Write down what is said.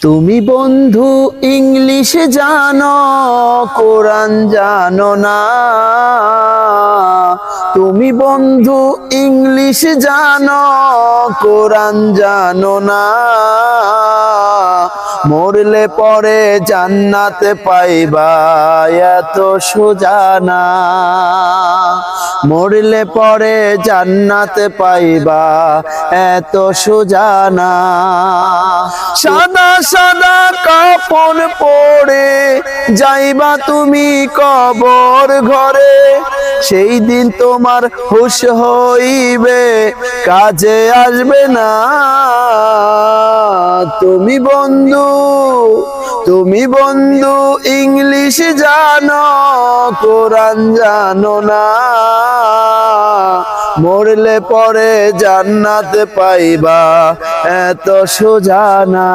তুমি বন্ধু ইংলিশ জানো, কোরআন জানো না। তুমি বন্ধু ইংলিশ জানো, কোরআন জানো না। মরলে পরে জান্নাতে পাইবা, এত সোজা না। মরলে পরে জান্নাতে পাইবা, এত সোজা না। সাদা সাদা কাপড় পরে যাইবা তুমি কবর ঘরে, সেই দিন তোমার হুশ হইবে, কাজে আসবে না। তুমি বন্ধু ইংলিশ জানো, কোরআন জানো না। মরলে পরে জান্নাতে পাইবা, এত সোজা না।